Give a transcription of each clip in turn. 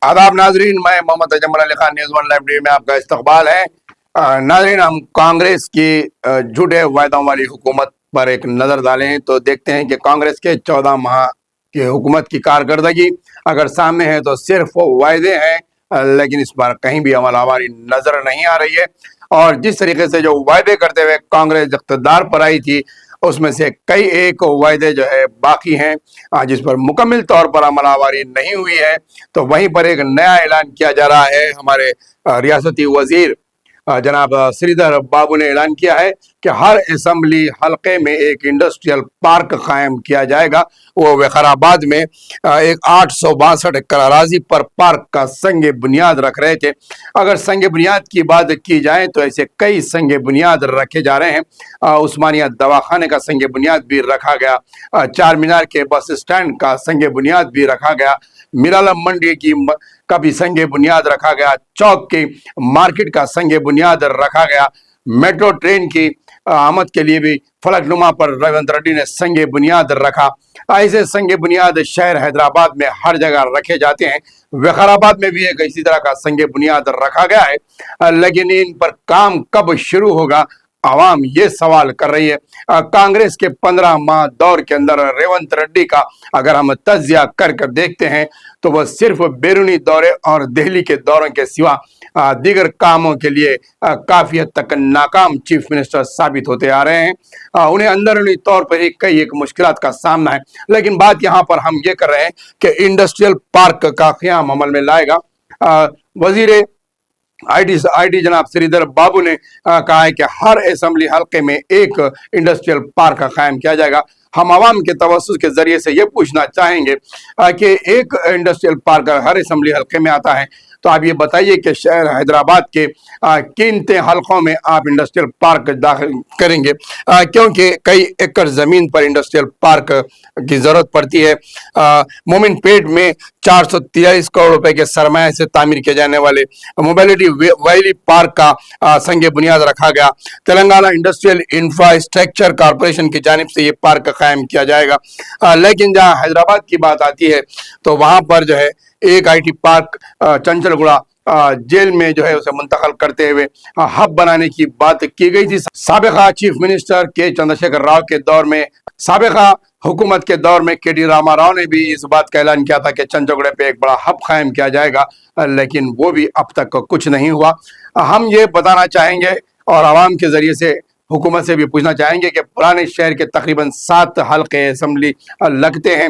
आदाब नाजरीन, मैं Mohammad Ajmal Ali Khan, news one live में आपका इस्तकबाल है। नाजरीन, हम कांग्रेस की झूठे वायदों वाली हुकूमत पर एक नज़र डालें तो देखते हैं कि कांग्रेस के 14 माह की हुकूमत की कारकर्दगी अगर सामने है तो सिर्फ वो वायदे हैं, लेकिन इस बार कहीं भी अमल हमारी नज़र नहीं आ रही है। और जिस तरीके से जो वायदे करते हुए कांग्रेस इक़्तिदार पर आई थी, उसमें से कई एक वायदे जो है बाकी हैं, जिस पर मुकम्मल तौर पर अमलावरी नहीं हुई है। तो वहीं पर एक नया ऐलान किया जा रहा है। हमारे रियासती वजीर जनाब श्रीधर बाबू ने ऐलान किया है कि हर असम्बली हलके में एक इंडस्ट्रियल पार्क कायम किया जाएगा। वो विकाराबाद में एक 862 एकड़ अराजी पर पार्क का संग बुनियाद रख रहे थे। अगर संग बुनियाद की बात की जाए तो ऐसे कई संग बुनियाद रखे जा रहे हैं। उस्मानिया दवाखाने का संग बुनियाद भी रखा गया, चार मीनार के बस स्टैंड का संग बुनियाद भी रखा गया, मिराला मंडी की का भी संग बुनियाद रखा गया, चौक की मार्केट का संग बुनियाद रखा गया, मेट्रो ट्रेन की आमद के लिए भी फलकनुमा पर रेवंत रेड्डी ने संग बुनियाद रखा। ऐसे संग बुनियाद शहर हैदराबाद में हर जगह रखे जाते हैं। विकाराबाद में भी एक इसी तरह का संग बुनियाद रखा गया है, लेकिन इन पर काम कब शुरू होगा, आवाम ये सवाल कर रही है। कांग्रेस के 15 माह दौर के अंदर रेवंत रेड्डी का अगर हम तज्जिया कर कर देखते हैं तो वह सिर्फ बैरूनी दौरे और दिल्ली के दौरों के सिवा दीगर कामों के लिए काफी हद तक नाकाम चीफ मिनिस्टर साबित होते आ रहे हैं। उन्हें अंदरूनी तौर पर ही कई एक मुश्किलात का सामना है। लेकिन बात यहाँ पर हम ये कर रहे हैं कि इंडस्ट्रियल पार्क का क़याम अमल में लाएगा। वजीर आईटी जनाब श्रीधर बाबू ने कहा है कि हर असेंबली हल्के में एक इंडस्ट्रियल पार्क का कायम किया जाएगा। हम आवाम के तवस्सुस के जरिए से ये पूछना चाहेंगे कि एक इंडस्ट्रियल पार्क हर असेंबली हल्के में आता है, तो आप ये बताइए कि शहर हैदराबाद के किन हल्कों में आप इंडस्ट्रियल पार्क दाखिल करेंगे, क्योंकि कई एकड़ ज़मीन पर इंडस्ट्रियल पार्क की ज़रूरत पड़ती है। मोमिन पेट में 443 करोड़ रुपए के सरमाए से तामीर किए जाने वाले मोबिलिटी वैली पार्क का संग बुनियाद रखा गया। तेलंगाना इंडस्ट्रियल इंफ्रास्ट्रक्चर कॉरपोरेशन की जानिब से ये पार्क कायम किया जाएगा। लेकिन जहाँ हैदराबाद की बात आती है तो वहाँ पर जो है एक आईटी पार्क चंचलगुड़ा जेल में जो है उसे मुंतकल करते हुए हब बनाने की बात की गई थी। साबिका चीफ मिनिस्टर के चंद्रशेखर राव के दौर में, साबिका हुकूमत के दौर में के डी रामा राव ने भी इस बात का ऐलान किया था कि चंचलगुड़े पे एक बड़ा हब कायम किया जाएगा, लेकिन वो भी अब तक कुछ नहीं हुआ। हम ये बताना चाहेंगे और आवाम के जरिए से हुकूमत से भी पूछना चाहेंगे कि पुराने शहर के तकरीबन 7 हल्के असम्बली लगते हैं,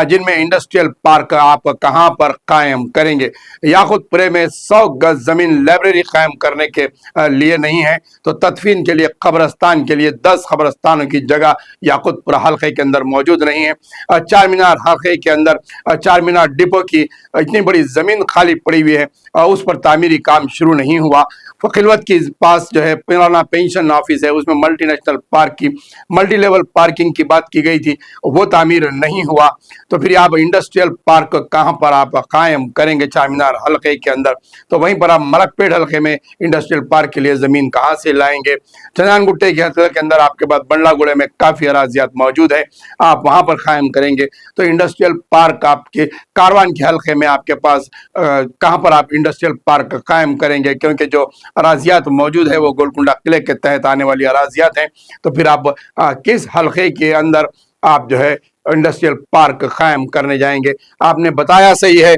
जिनमें इंडस्ट्रियल पार्क आप कहां पर कायम करेंगे। याकूतपुरे में 100 गज जमीन लाइब्रेरी कायम करने के लिए नहीं है, तो तदफीन के लिए कब्रस्तान के लिए 10 कब्रस्तानों की जगह याकूतपुरा हल्के के अंदर मौजूद नहीं है। चार मीनार हल्के के अंदर चार मीनार डिपो की इतनी बड़ी जमीन खाली पड़ी हुई है, उस पर तामीरी काम शुरू नहीं हुआ। खिलवत के पास जो है पुराना पेंशन ऑफिस है, उसमें मल्टी नेशनल पार्क की मल्टी लेवल पार्किंग की बात की गई थी, वो तामीर नहीं हुआ। तो फिर आप इंडस्ट्रियल पार्क कहां पर आप कायम करेंगे चार मीनार हल्के के अंदर? तो वहीं पर आप मलकपेट हल्के में इंडस्ट्रियल पार्क के लिए जमीन कहां से लाएंगे? चंदानगुट्टे के हल्के के अंदर आपके पास बंडलागुड़े में काफी अराजियात मौजूद है, आप वहां पर कायम करेंगे। तो इंडस्ट्रियल पार्क आपके कारवान के हल्के में आपके पास कहां पर आप इंडस्ट्रियल पार्क कायम करेंगे? क्योंकि जो अराजियात मौजूद है वो गोलकुंडा किले के तहत आने वाली अराजियात हैं। तो फिर आप किस हल्के के अंदर आप जो है इंडस्ट्रियल पार्क कायम करने जाएंगे? आपने बताया सही है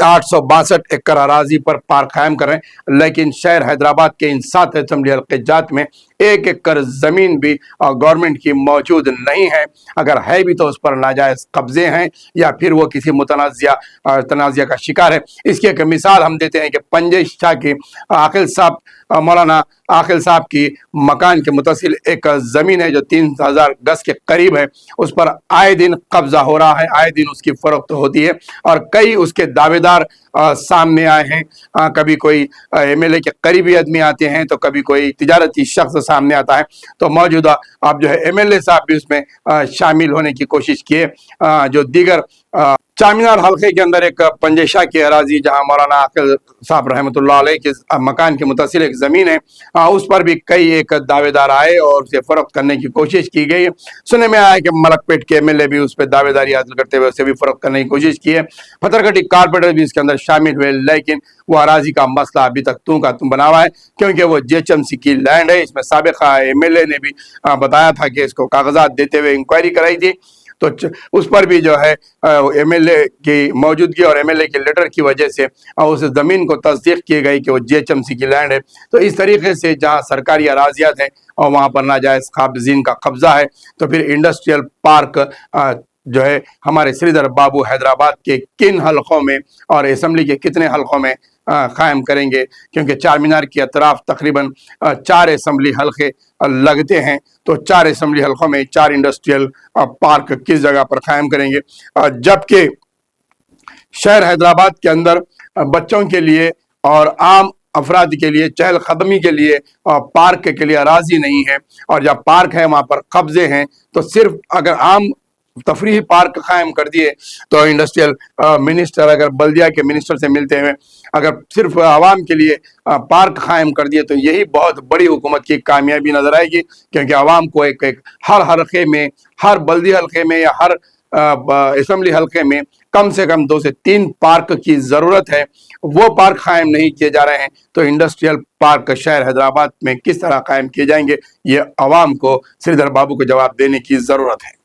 862 एकड़ अराजी पर पार्क कायम कर रहे हैं, लेकिन शहर हैदराबाद के इन 7 असेंबली हल्के जात में 1 एकड़ जमीन भी गवर्नमेंट की मौजूद नहीं है। अगर है भी तो उस पर नाजायज कब्जे हैं या फिर वो किसी तनाज़िया का शिकार है। इसकी एक मिसाल हम देते हैं कि पंजे शाह की आकिल साहब, मौलाना आकिल साहब की मकान के मुतसिल एक ज़मीन है जो 3000 गज के करीब है, उस पर आए दिन कब्जा हो रहा है, आए दिन उसकी फरोख्त होती है और कई उसके दावेदार सामने आए हैं। कभी कोई एमएलए के करीबी आदमी आते हैं, तो कभी कोई तिजारती शख्स सामने आता है। तो मौजूदा अब जो है एमएलए साहब भी उसमें शामिल होने की कोशिश किए, जो दीगर चारमीनार हल्के के अंदर एक पंजेशा की अराजी जहां मौलाना आकिल साहब रहमतुल्लाह अलैह के मकान के मुतसिल एक ज़मीन है, उस पर भी कई एक दावेदार आए और उसे फ़रोख्त करने की कोशिश की गई। सुनने में आया कि मलकपेट के एमएलए भी उस पर दावेदारी हासिल करते हुए उसे भी फ़रोख्त करने की कोशिश की है। फतरगढ़ी कारपोरेटर भी इसके अंदर शामिल हुए, लेकिन वो अराजी का मसला अभी तक तू का तुम बना हुआ है, क्योंकि वो जेएचएमसी की लैंड है। इसमें साबिक़ा एमएलए ने भी बताया था कि इसको कागजात देते हुए इंक्वायरी कराई थी, तो उस पर भी जो है एमएलए की मौजूदगी और एमएलए के लेटर की वजह से उस ज़मीन को तस्दीक की गई कि वो जेएचएमसी की लैंड है। तो इस तरीके से जहाँ सरकारी अराजियात हैं और वहाँ पर नाजायज़ काबिज़ीन का कब्ज़ा है, तो फिर इंडस्ट्रियल पार्क जो है हमारे श्रीधर बाबू हैदराबाद के किन हलकों में और असम्बली के कितने हलकों में कायम करेंगे, क्योंकि चार मीनार की अतराफ तकरीबन 4 असम्बली हलके लगते हैं। तो 4 असम्बली हलकों में 4 इंडस्ट्रियल पार्क किस जगह पर कायम करेंगे, जबकि शहर हैदराबाद के अंदर बच्चों के लिए और आम अफराद के लिए चहल कदमी के लिए पार्क के लिए अराजी नहीं है, और जब पार्क है वहाँ पर कब्जे हैं। तो सिर्फ अगर आम तफरीही पार्क कायम कर दिए तो इंडस्ट्रियल मिनिस्टर अगर बल्दिया के मिनिस्टर से मिलते हुए अगर सिर्फ आवाम के लिए पार्क कायम कर दिए तो यही बहुत बड़ी हुकूमत की कामयाबी नजर आएगी, क्योंकि आवाम को एक हर हल्के में, हर बल्दी हल्के में या हर असम्बली हल्के में कम से कम 2 से 3 पार्क की ज़रूरत है। वो पार्क कायम नहीं किए जा रहे हैं, तो इंडस्ट्रियल पार्क शहर हैदराबाद में किस तरह कायम किए जाएंगे, ये आवाम को श्रीधर बाबू को जवाब देने की ज़रूरत है।